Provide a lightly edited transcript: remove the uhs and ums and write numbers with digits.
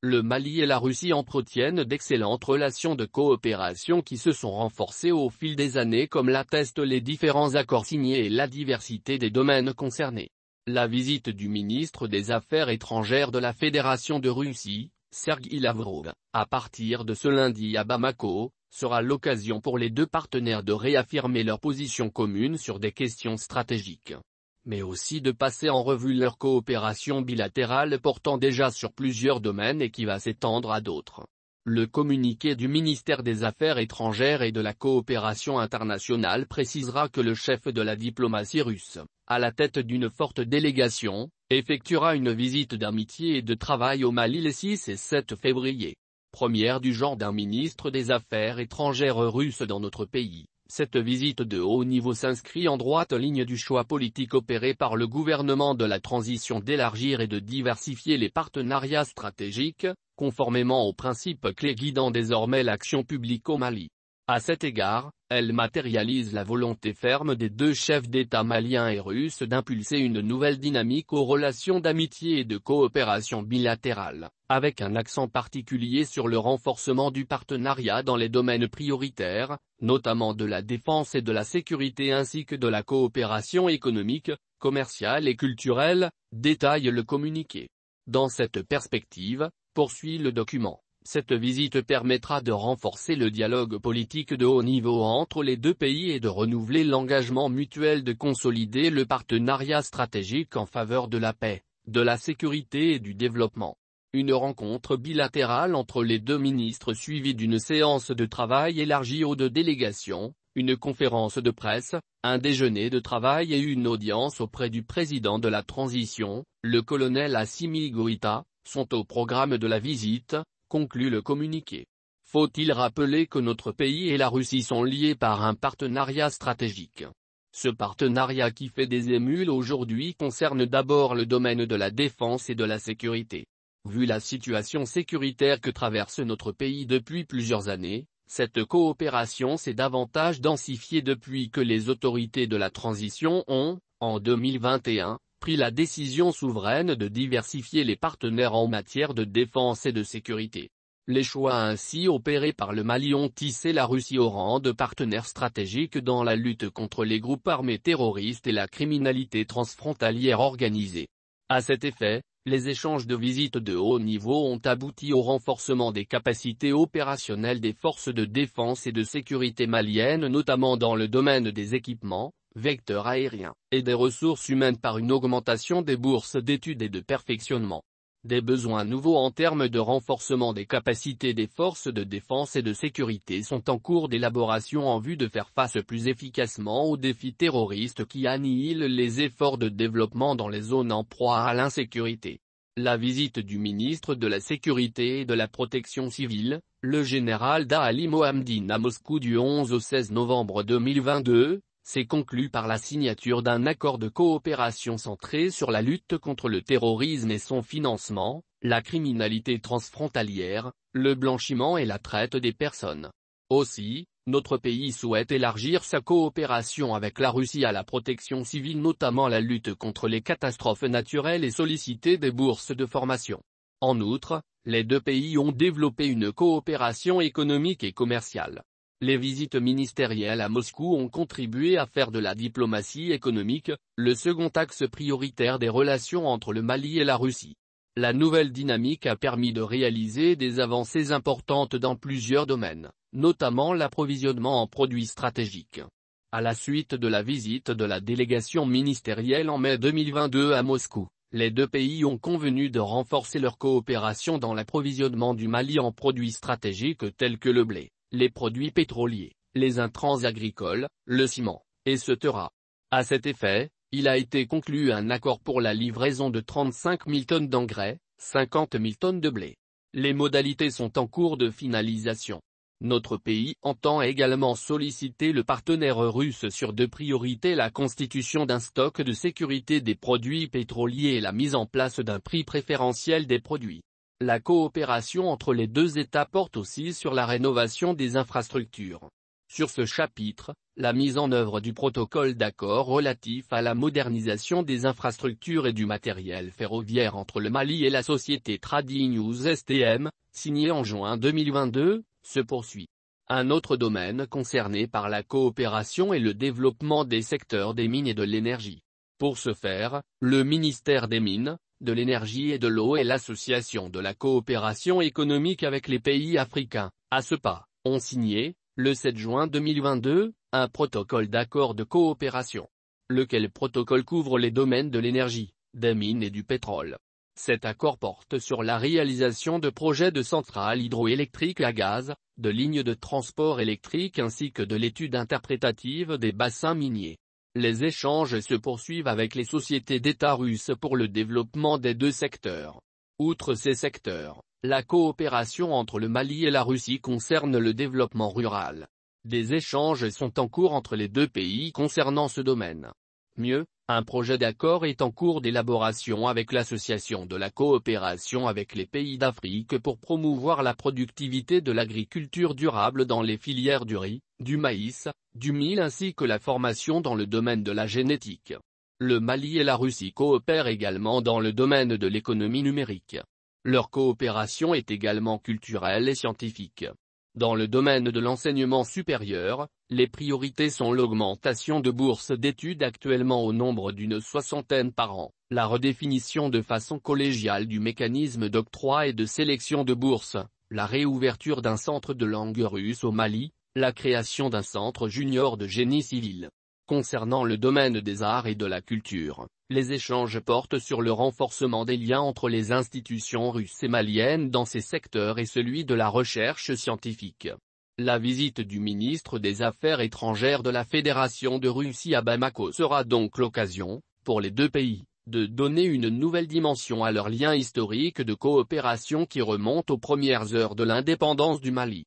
Le Mali et la Russie entretiennent d'excellentes relations de coopération qui se sont renforcées au fil des années comme l'attestent les différents accords signés et la diversité des domaines concernés. La visite du ministre des Affaires étrangères de la Fédération de Russie, Sergueï Lavrov, à partir de ce lundi à Bamako, sera l'occasion pour les deux partenaires de réaffirmer leur position commune sur des questions stratégiques, mais aussi de passer en revue leur coopération bilatérale portant déjà sur plusieurs domaines et qui va s'étendre à d'autres. Le communiqué du ministère des Affaires étrangères et de la coopération internationale précisera que le chef de la diplomatie russe, à la tête d'une forte délégation, effectuera une visite d'amitié et de travail au Mali les 6 et 7 février. Première du genre d'un ministre des Affaires étrangères russe dans notre pays. Cette visite de haut niveau s'inscrit en droite ligne du choix politique opéré par le gouvernement de la transition d'élargir et de diversifier les partenariats stratégiques, conformément aux principes clés guidant désormais l'action publique au Mali. À cet égard, elle matérialise la volonté ferme des deux chefs d'État maliens et russes d'impulser une nouvelle dynamique aux relations d'amitié et de coopération bilatérale, avec un accent particulier sur le renforcement du partenariat dans les domaines prioritaires, notamment de la défense et de la sécurité ainsi que de la coopération économique, commerciale et culturelle, détaille le communiqué. Dans cette perspective, poursuit le document, cette visite permettra de renforcer le dialogue politique de haut niveau entre les deux pays et de renouveler l'engagement mutuel de consolider le partenariat stratégique en faveur de la paix, de la sécurité et du développement. Une rencontre bilatérale entre les deux ministres suivie d'une séance de travail élargie aux deux délégations, une conférence de presse, un déjeuner de travail et une audience auprès du président de la transition, le colonel Assimi Goïta, sont au programme de la visite, conclut le communiqué. Faut-il rappeler que notre pays et la Russie sont liés par un partenariat stratégique. Ce partenariat qui fait des émules aujourd'hui concerne d'abord le domaine de la défense et de la sécurité. Vu la situation sécuritaire que traverse notre pays depuis plusieurs années, cette coopération s'est davantage densifiée depuis que les autorités de la transition ont, en 2021, pris la décision souveraine de diversifier les partenaires en matière de défense et de sécurité. Les choix ainsi opérés par le Mali ont hissé la Russie au rang de partenaire stratégique dans la lutte contre les groupes armés terroristes et la criminalité transfrontalière organisée. À cet effet, les échanges de visites de haut niveau ont abouti au renforcement des capacités opérationnelles des forces de défense et de sécurité maliennes notamment dans le domaine des équipements, vecteurs aériens, et des ressources humaines par une augmentation des bourses d'études et de perfectionnement. Des besoins nouveaux en termes de renforcement des capacités des forces de défense et de sécurité sont en cours d'élaboration en vue de faire face plus efficacement aux défis terroristes qui annihilent les efforts de développement dans les zones en proie à l'insécurité. La visite du ministre de la Sécurité et de la Protection civile, le général Dali Mohamedine à Moscou du 11 au 16 novembre 2022, s'est conclu par la signature d'un accord de coopération centré sur la lutte contre le terrorisme et son financement, la criminalité transfrontalière, le blanchiment et la traite des personnes. Aussi, notre pays souhaite élargir sa coopération avec la Russie à la protection civile notamment la lutte contre les catastrophes naturelles et solliciter des bourses de formation. En outre, les deux pays ont développé une coopération économique et commerciale. Les visites ministérielles à Moscou ont contribué à faire de la diplomatie économique, le second axe prioritaire des relations entre le Mali et la Russie. La nouvelle dynamique a permis de réaliser des avancées importantes dans plusieurs domaines, notamment l'approvisionnement en produits stratégiques. À la suite de la visite de la délégation ministérielle en mai 2022 à Moscou, les deux pays ont convenu de renforcer leur coopération dans l'approvisionnement du Mali en produits stratégiques tels que le blé, les produits pétroliers, les intrants agricoles, le ciment, etc. À cet effet, il a été conclu un accord pour la livraison de 35 000 tonnes d'engrais, 50 000 tonnes de blé. Les modalités sont en cours de finalisation. Notre pays entend également solliciter le partenaire russe sur deux priorités: la constitution d'un stock de sécurité des produits pétroliers et la mise en place d'un prix préférentiel des produits. La coopération entre les deux États porte aussi sur la rénovation des infrastructures. Sur ce chapitre, la mise en œuvre du protocole d'accord relatif à la modernisation des infrastructures et du matériel ferroviaire entre le Mali et la société Tradi News STM, signé en juin 2022, se poursuit. Un autre domaine concerné par la coopération est le développement des secteurs des mines et de l'énergie. Pour ce faire, le ministère des Mines, de l'Énergie et de l'Eau et l'Association de la coopération économique avec les pays africains, ACEPA, ont signé, le 7 juin 2022, un protocole d'accord de coopération. Lequel protocole couvre les domaines de l'énergie, des mines et du pétrole. Cet accord porte sur la réalisation de projets de centrales hydroélectriques à gaz, de lignes de transport électrique ainsi que de l'étude interprétative des bassins miniers. Les échanges se poursuivent avec les sociétés d'État russes pour le développement des deux secteurs. Outre ces secteurs, la coopération entre le Mali et la Russie concerne le développement rural. Des échanges sont en cours entre les deux pays concernant ce domaine. Mieux, un projet d'accord est en cours d'élaboration avec l'Association de la coopération avec les pays d'Afrique pour promouvoir la productivité de l'agriculture durable dans les filières du riz, du maïs, du mil ainsi que la formation dans le domaine de la génétique. Le Mali et la Russie coopèrent également dans le domaine de l'économie numérique. Leur coopération est également culturelle et scientifique. Dans le domaine de l'enseignement supérieur, les priorités sont l'augmentation de bourses d'études actuellement au nombre d'une 60aine par an, la redéfinition de façon collégiale du mécanisme d'octroi et de sélection de bourses, la réouverture d'un centre de langue russe au Mali, la création d'un centre junior de génie civil. Concernant le domaine des arts et de la culture, les échanges portent sur le renforcement des liens entre les institutions russes et maliennes dans ces secteurs et celui de la recherche scientifique. La visite du ministre des Affaires étrangères de la Fédération de Russie à Bamako sera donc l'occasion, pour les deux pays, de donner une nouvelle dimension à leurs liens historiques de coopération qui remontent aux premières heures de l'indépendance du Mali.